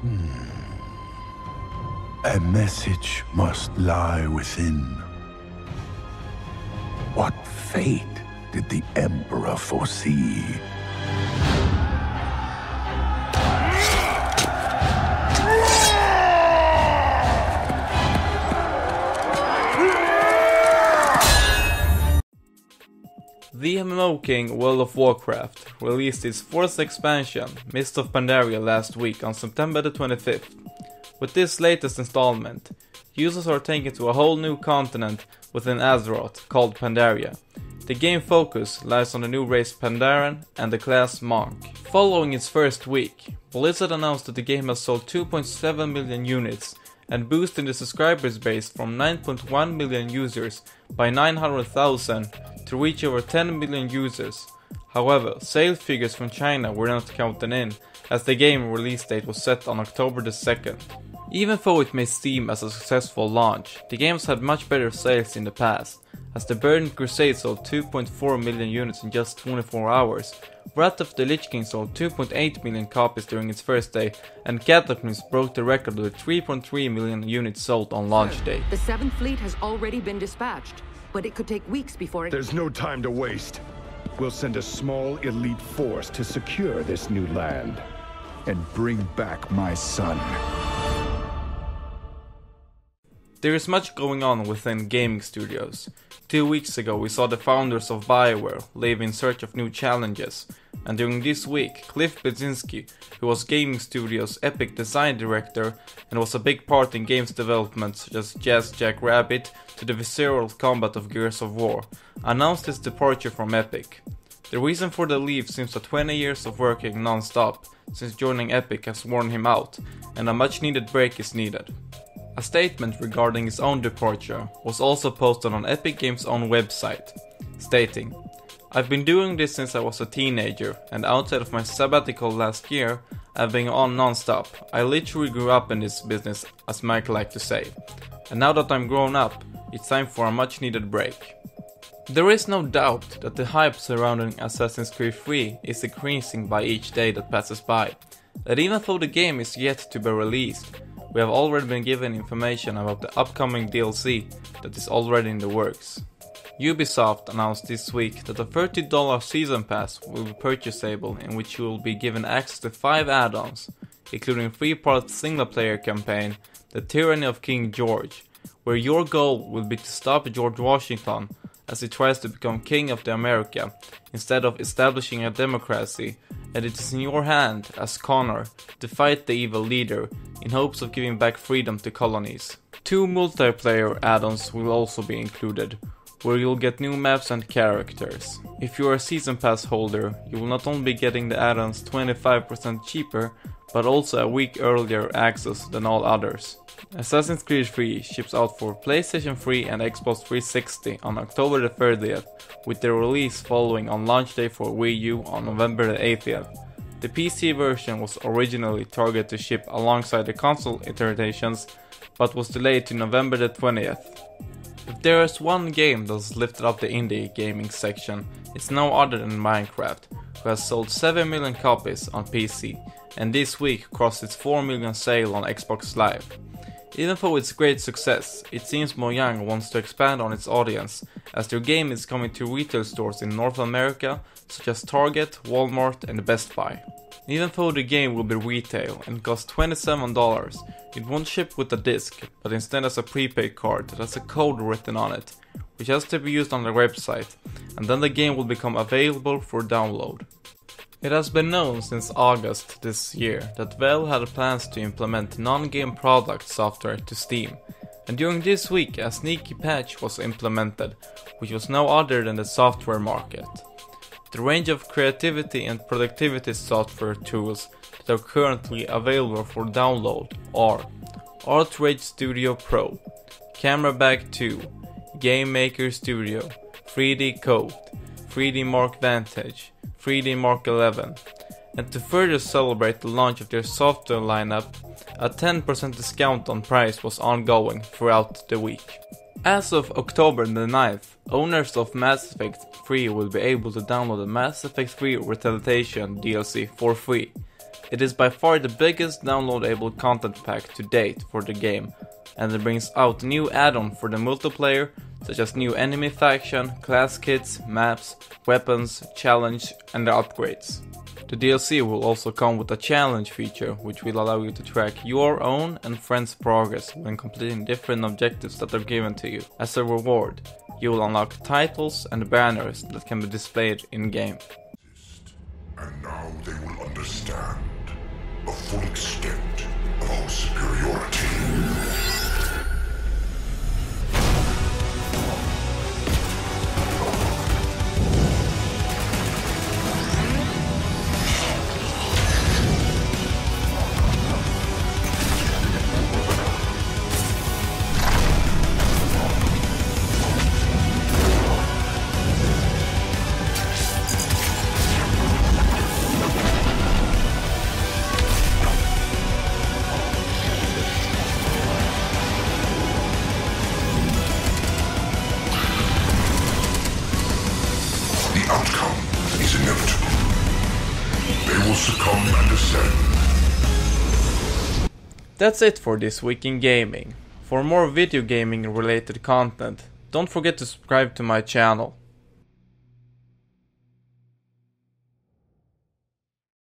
A message must lie within. What fate did the Emperor foresee? The MMO King World of Warcraft released its 4th expansion, Mist of Pandaria, last week on September the 25th. With this latest installment, users are taken to a whole new continent within Azeroth called Pandaria. The game focus lies on the new race Pandaren and the class Monk. Following its first week, Blizzard announced that the game has sold 2.7 million units and boosted the subscribers base from 9.1 million users by 900,000 to reach over 10 million users. However, sales figures from China were not counted in, as the game release date was set on October the 2nd. Even though it may seem as a successful launch, the game's had much better sales in the past, as the Burning Crusade sold 2.4 million units in just 24 hours, Wrath of the Lich King sold 2.8 million copies during its first day, and Cataclysm broke the record with 3.3 million units sold on launch day. The 7th Fleet has already been dispatched, but it could take weeks before it... There's no time to waste. We'll send a small elite force to secure this new land and bring back my son. There is much going on within gaming studios. 2 weeks ago we saw the founders of BioWare leave in search of new challenges, and during this week Cliff Bleszinski, who was gaming studio's Epic design director and was a big part in games development such as Jazz Jackrabbit to the visceral combat of Gears of War, announced his departure from Epic. The reason for the leave seems that 20 years of working non-stop since joining Epic has worn him out, and a much needed break is needed. A statement regarding his own departure was also posted on Epic Games' own website, stating, "I've been doing this since I was a teenager, and outside of my sabbatical last year, I've been on non-stop. I literally grew up in this business, as Mike liked to say. And now that I'm grown up, it's time for a much needed break." There is no doubt that the hype surrounding Assassin's Creed 3 is increasing by each day that passes by, that even though the game is yet to be released, we have already been given information about the upcoming DLC that is already in the works. Ubisoft announced this week that a $30 season pass will be purchasable, in which you will be given access to 5 add-ons, including a 3-part single-player campaign, The Tyranny of King George, where your goal will be to stop George Washington as he tries to become king of the America instead of establishing a democracy, and it is in your hand as Connor to fight the evil leader in hopes of giving back freedom to colonies. 2 multiplayer add-ons will also be included, where you'll get new maps and characters. If you are a season pass holder, you will not only be getting the add-ons 25% cheaper, but also a week earlier access than all others. Assassin's Creed 3 ships out for PlayStation 3 and Xbox 360 on October the 30th, with the release following on launch day for Wii U on November the 80th. The PC version was originally targeted to ship alongside the console iterations, but was delayed to November the 20th. If there is one game that has lifted up the indie gaming section, it's no other than Minecraft, who has sold 7 million copies on PC, and this week crossed its 4 million sale on Xbox Live. Even though it's great success, it seems Mojang wants to expand on its audience, as their game is coming to retail stores in North America such as Target, Walmart and Best Buy. Even though the game will be retail and cost $27, it won't ship with a disc, but instead as a prepaid card that has a code written on it, which has to be used on their website, and then the game will become available for download. It has been known since August this year that Valve had plans to implement non-game product software to Steam, and during this week a sneaky patch was implemented, which was no other than the software market. The range of creativity and productivity software tools that are currently available for download are Art Rage Studio Pro, Camera Bag 2, Game Maker Studio, 3D Code, 3D Mark Vantage, 3D Mark 11, and to further celebrate the launch of their software lineup, a 10% discount on price was ongoing throughout the week. As of October the 9th, owners of Mass Effect 3 will be able to download the Mass Effect 3 Retaliation DLC for free. It is by far the biggest downloadable content pack to date for the game, and it brings out new add-on for the multiplayer, such as new enemy faction, class kits, maps, weapons, challenge, and the upgrades. The DLC will also come with a challenge feature, which will allow you to track your own and friends' progress when completing different objectives that are given to you. As a reward, you will unlock titles and banners that can be displayed in-game. And now they will understand the full extent of our superiority. The outcome is inevitable. They will succumb and ascend. That's it for this week in gaming. For more video gaming related content, don't forget to subscribe to my channel.